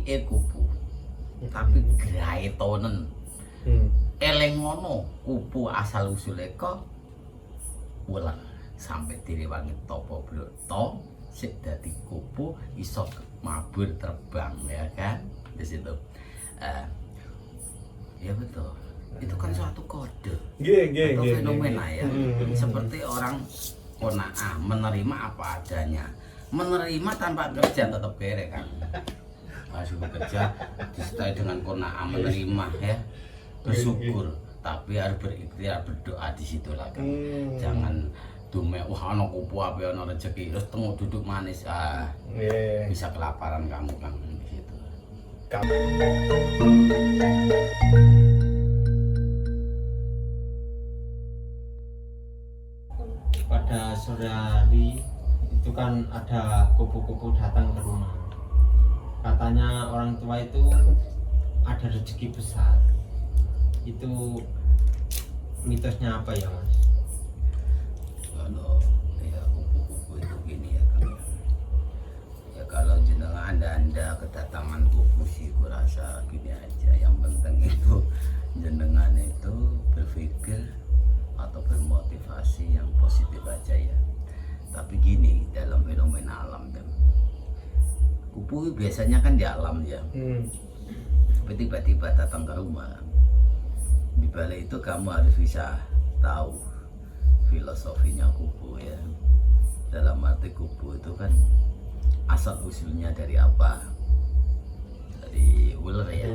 apike kupu. Tapi grahe tonen. Eleng ngono kupu asal usule kok ular sampai direwangi topo bloto sik dadi kupu iso mabur terbang ya kan di situ. Ya betul. Itu kan suatu kode atau fenomena ya. Seperti orang qanaah menerima apa adanya. Menerima tanpa kerja tetap kere kan. Masih bekerja disertai dengan qanaah menerima ya. Bersyukur, tapi harus berikhtiar berdoa di situ lah kan. Jangan dume wah ana kupu ape ana rezeki terus tengok duduk manis bisa kelaparan kamu kan di situ. Pada sore hari itu kan ada kupu-kupu datang ke rumah. Katanya orang tua itu ada rezeki besar. Itu mitosnya apa ya Mas? Kalau ya kupu-kupu itu gini ya kan ya kalau jenengan anda kedatangan kupu sih kurasa gini aja, yang penting itu jenengan itu berpikir atau bermotivasi yang positif aja ya. Tapi gini, dalam fenomena alam ya, kupu biasanya kan di alam ya, tapi tiba-tiba datang ke rumah. Di balik itu kamu harus bisa tahu filosofinya kupu ya. Dalam arti kupu itu kan asal usulnya dari apa? Dari ular ya.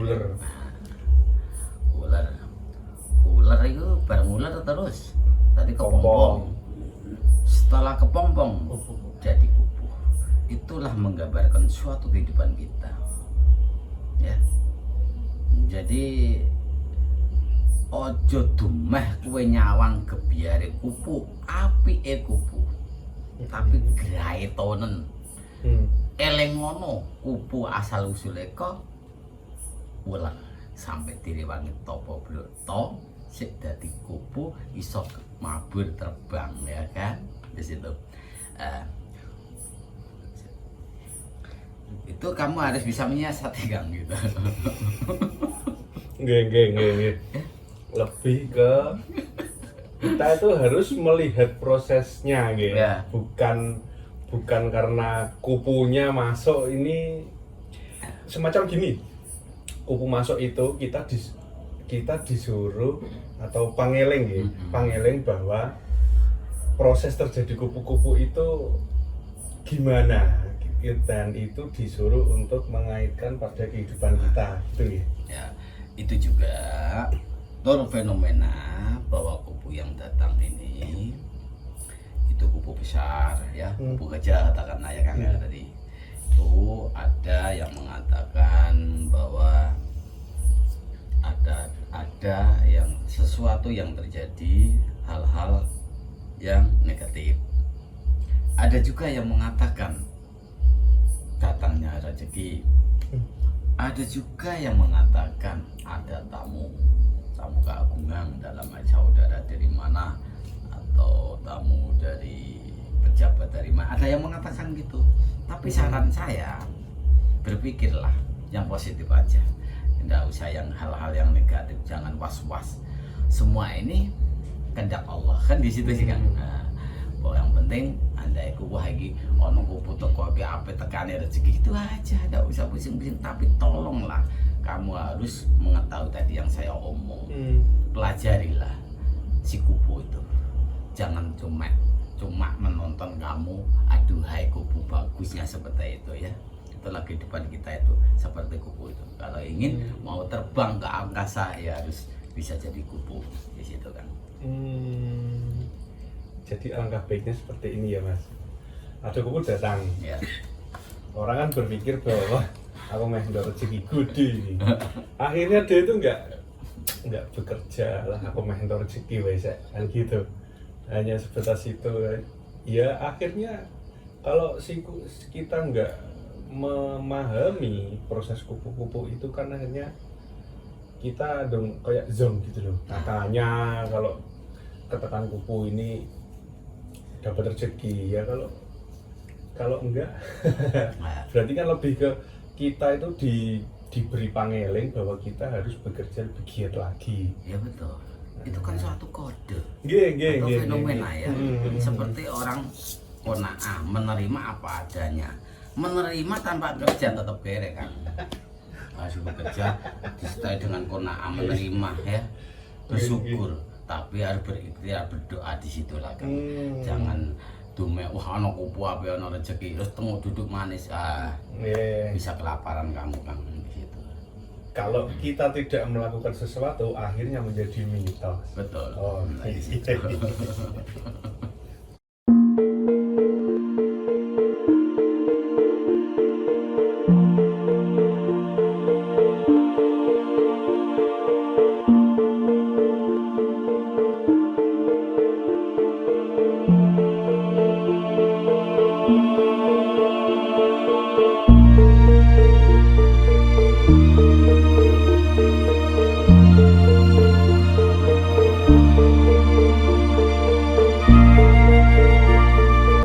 Ular itu bareng ular terus. Tadi kepompong. Setelah kepompong jadi kupu. Itulah menggambarkan suatu kehidupan kita. Ya. Jadi ojo dumeh kue nyawang kebiare kupu, apike kupu. Tapi grahe tonen. Eleng ngono kupu asal usule kok ular sampai direwangi topo bloto sik dadi kupu iso mabur terbang ya kan di situ. Itu kamu harus bisa menyiasati Kang gitu. Nggih. Lebih ke kita itu harus melihat prosesnya gitu. Ya. Bukan karena kupunya masuk ini semacam gini. Kupu masuk itu kita disuruh atau pangeleng gitu. Pangeleng bahwa proses terjadi kupu-kupu itu gimana, dan itu disuruh untuk mengaitkan pada kehidupan kita gitu ya. Itu juga fenomena bahwa kupu yang datang ini itu kupu besar ya, kupu gajah katakanlah ya kan tadi. Itu ada yang mengatakan bahwa ada yang sesuatu yang terjadi, hal-hal yang negatif. Ada juga yang mengatakan datangnya rezeki. Ada juga yang mengatakan ada tamu keagungan dalam saudara dari mana atau tamu dari pejabat dari mana. Ada yang mengatakan gitu. Tapi saran saya berpikirlah yang positif aja. Tidak usah yang hal-hal yang negatif, jangan was-was. Semua ini kehendak Allah kan di situ sih kan. Nah, bahwa yang penting anda iku wah iki ono kupu teko ape tekane rezeki itu aja, tidak usah pusing-pusing. Tapi tolonglah kamu harus mengetahui tadi yang saya omong. Pelajarilah si kupu itu. Jangan cuma menonton kamu, aduhai kupu bagusnya seperti itu ya. Itulah kehidupan kita itu seperti kupu itu. Kalau ingin mau terbang ke angkasa ya harus bisa jadi kupu di situ kan. Jadi alangkah baiknya seperti ini ya Mas. Ada kupu datang. Ya. Orang kan berpikir bahwa aku mau rezeki gede ini. Akhirnya dia itu nggak bekerja lah, aku mau rezeki wes kan gitu. Hanya sebatas itu kan. Ya akhirnya kalau kita nggak memahami proses kupu-kupu itu kan akhirnya kita dong kayak zong gitu loh. Katanya kalau katakan kupu ini dapat rezeki ya, kalau enggak berarti kan lebih ke kita itu diberi pangeling bahwa kita harus bekerja lebih giat lagi. Ya betul. Itu kan suatu kode Nggih, atau nggih, fenomena nggih. ya. Seperti orang qanaah menerima apa adanya. Menerima tanpa kerja tetap kere kan. Harus bekerja disertai dengan qanaah, menerima ya. Bersyukur, tapi harus berikhtiar, berdoa di situlah kan. Jangan dume wah ana kupu ape ana rezeki terus temu duduk manis Nggih. bisa kelaparan kamu kan di situ. Kalau kita tidak melakukan sesuatu akhirnya menjadi mitos. Betul. Oh, Nah, di iya. situ.